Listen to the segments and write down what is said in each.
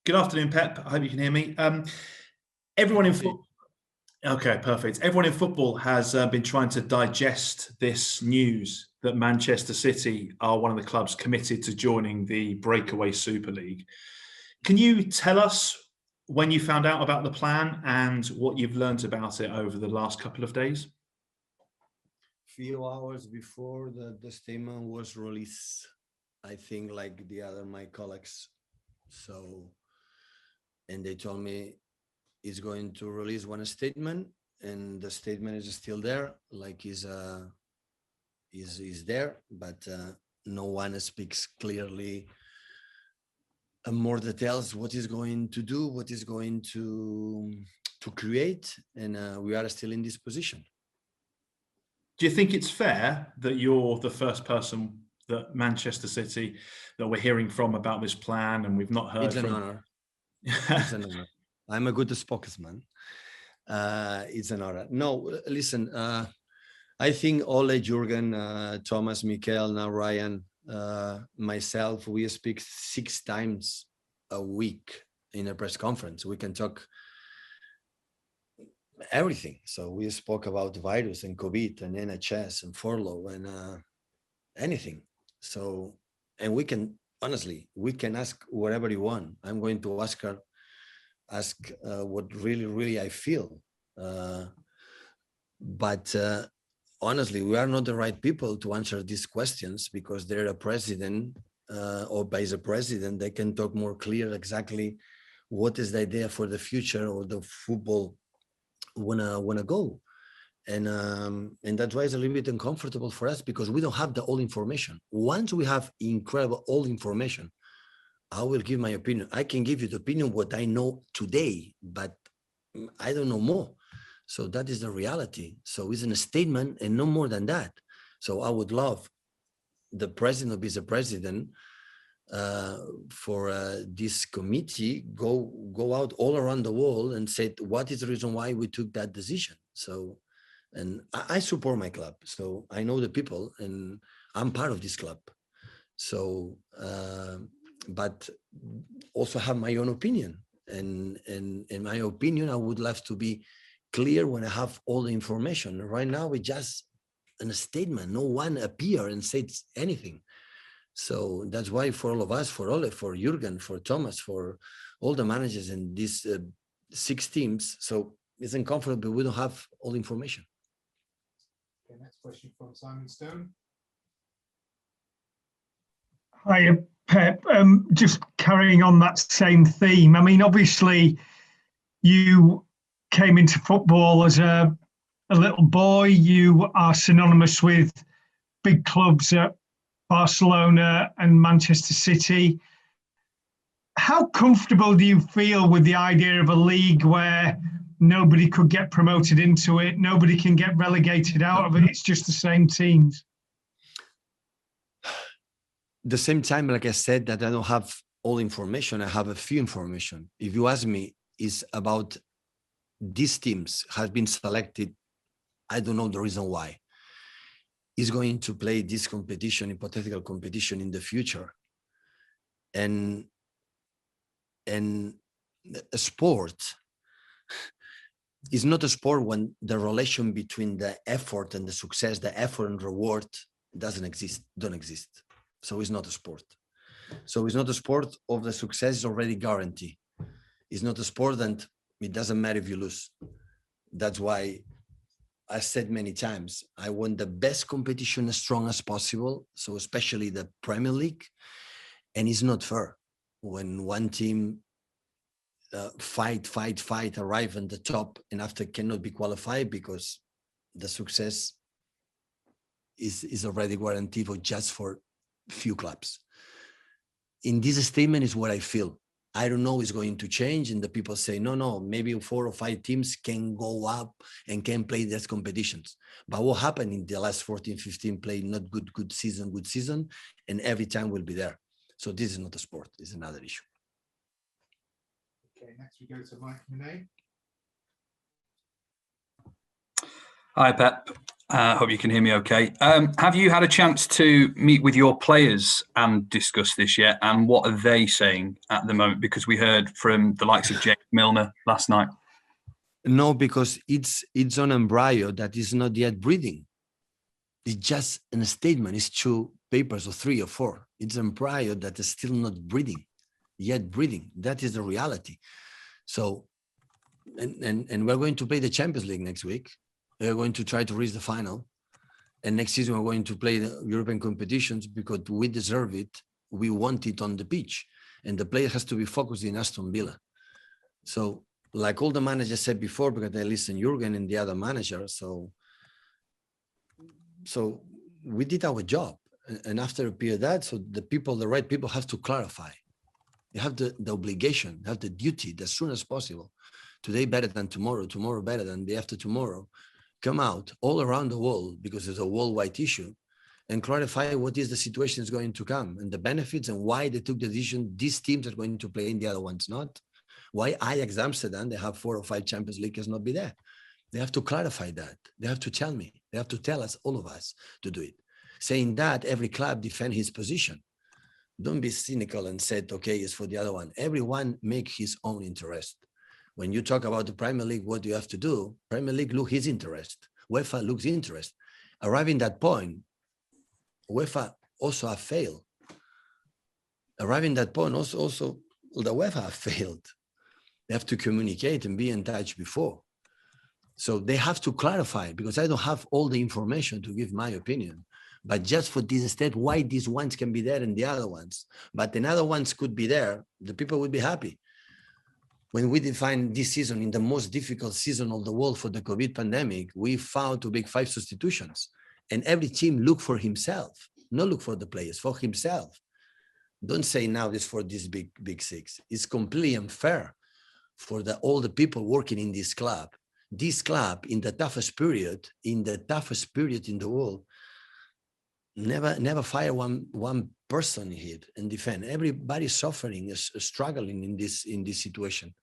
Good afternoon, Pep. I hope you can hear me. Everyone in football. Okay, perfect. Everyone in football has been trying to digest this news that Manchester City are one of the clubs committed to joining the breakaway Super League. Can you tell us when you found out about the plan and what you've learned about it over the last couple of days? Few hours before the statement was released, I think, like the other my colleagues. So, and they told me is going to release one statement, and the statement is still there, like is there, but no one speaks clearly more details what is going to do, what is going to create, and we are still in this position. Do you think it's fair that you're the first person that Manchester City that we're hearing from about this plan, and we've not heard it's from? An honor. It's an honor. I'm a good spokesman. It's an honor. No, listen, I think Ole, Jurgen, Thomas, Mikel, now Ryan, myself, we speak 6 times a week in a press conference. We can talk everything. So we spoke about virus and COVID and NHS and furlough and anything. So, and we can, honestly, we can ask whatever you want. I'm going to ask what really I feel. But honestly, we are not the right people to answer these questions, because they're a president or vice president. They can talk more clear exactly what is the idea for the future or the football wanna go. And that's why it's a little bit uncomfortable for us, because we don't have the all information. Once we have incredible all information, I will give my opinion. I can give you the opinion what I know today, but I don't know more. So that is the reality. So it's a statement and no more than that. So I would love the president or vice president for this committee go out all around the world and say what is the reason why we took that decision. So, and I support my club, so I know the people and I'm part of this club. So, but also have my own opinion, and in my opinion, I would love to be clear when I have all the information. Right now, it's just a statement. No one appear and said anything. So that's why for all of us, for Ole, for Jurgen, for Thomas, for all the managers in these 6 teams, so it's uncomfortable. We don't have all the information. Okay, next question from Simon Stone. Hi, Pep. Just carrying on that same theme. I mean, obviously, you came into football as a little boy. You are synonymous with big clubs at Barcelona and Manchester City. How comfortable do you feel with the idea of a league where nobody could get promoted into it, nobody can get relegated out of it, it's just the same teams? The same time, like I said, that I don't have all information, I have a few information. If you ask me, is about these teams have been selected, I don't know the reason why. Is going to play this competition, hypothetical competition in the future. And a sport is not a sport when the relation between the effort and the success, the effort and reward don't exist. So it's not a sport. So it's not a sport of the success is already guaranteed. It's not a sport and it doesn't matter if you lose. That's why I said many times, I want the best competition as strong as possible. So especially the Premier League, and it's not fair when one team fight, arrive at the top and after cannot be qualified because the success is already guaranteed or just for few clubs. In this statement is what I feel. I don't know it's going to change, and the people say, no, maybe 4 or 5 teams can go up and can play these competitions. But what happened in the last 14, 15 play not good season, and every time will be there. So this is not a sport, it's another issue. Okay, next we go to Mike Monet. Hi, Pep. Hope you can hear me okay. Have you had a chance to meet with your players and discuss this yet? And what are they saying at the moment? Because we heard from the likes of James Milner last night. No, because it's an embryo that is not yet breathing. It's just a statement. It's 2 papers or 3 or 4. It's an embryo that is still not breathing, yet breathing. That is the reality. So, and we're going to play the Champions League next week. We're going to try to reach the final. And next season, we're going to play the European competitions because we deserve it. We want it on the pitch. And the player has to be focused in Aston Villa. So, like all the managers said before, because I listen Jurgen and the other manager. So we did our job. And after a period of that, so the right people have to clarify. You have the obligation, have the duty as soon as possible. Today better than tomorrow, tomorrow better than the after tomorrow. Come out all around the world because it's a worldwide issue and clarify what is the situation is going to come and the benefits and why they took the decision. These teams are going to play and the other ones not. Why Ajax Amsterdam, they have 4 or 5 Champions League cannot be there. They have to clarify that. They have to tell me. They have to tell us, all of us, to do it. Saying that, every club defend his position. Don't be cynical and say, okay, it's for the other one. Everyone make his own interest. When you talk about the Premier League, what do you have to do? Premier League look his interest. UEFA looks interest. Arriving that point, UEFA also have failed. Arriving that point, also the UEFA have failed. They have to communicate and be in touch before. So they have to clarify, because I don't have all the information to give my opinion. But just for this state, why these ones can be there and the other ones, but the other ones could be there, the people would be happy. When we define this season in the most difficult season of the world for the COVID pandemic, we found to make 5 substitutions. And every team look for himself, not look for the players, for himself. Don't say now this for this big 6. It's completely unfair for all the people working in this club. This club, in the toughest period in the world, never fire one person here and defend. Everybody suffering, is struggling in this situation,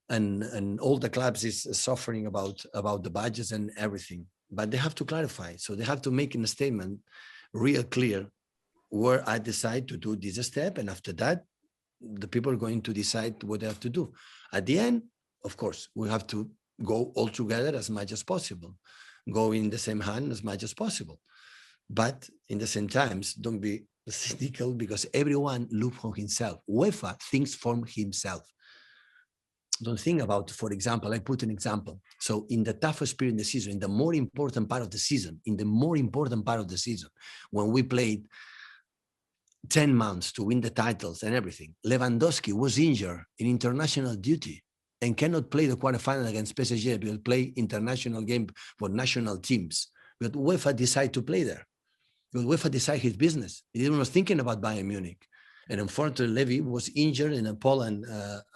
and all the clubs is suffering about the budgets and everything. But they have to clarify. So they have to make a statement real clear where I decide to do this step, and after that, the people are going to decide what they have to do. At the end, of course, we have to go all together as much as possible, go in the same hand as much as possible. But in the same times, don't be cynical, because everyone looks for himself. UEFA thinks for himself. Don't think about, for example, I put an example. So in the toughest period in the season, in the more important part of the season, when we played 10 months to win the titles and everything, Lewandowski was injured in international duty and cannot play the quarterfinal against PSG, because play international game for national teams. But UEFA decided to play there. Because UEFA decided his business. He was thinking about Bayern Munich. And unfortunately, Levy was injured in Poland,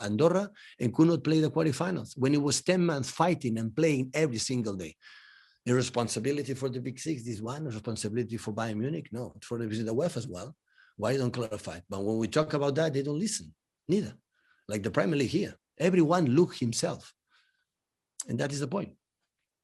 Andorra, and could not play the quarterfinals when he was 10 months fighting and playing every single day. The responsibility for the big 6 is one, responsibility for Bayern Munich? No, it's for the UEFA as well. Why don't clarify? But when we talk about that, they don't listen, neither. Like the Premier League here, everyone look himself. And that is the point.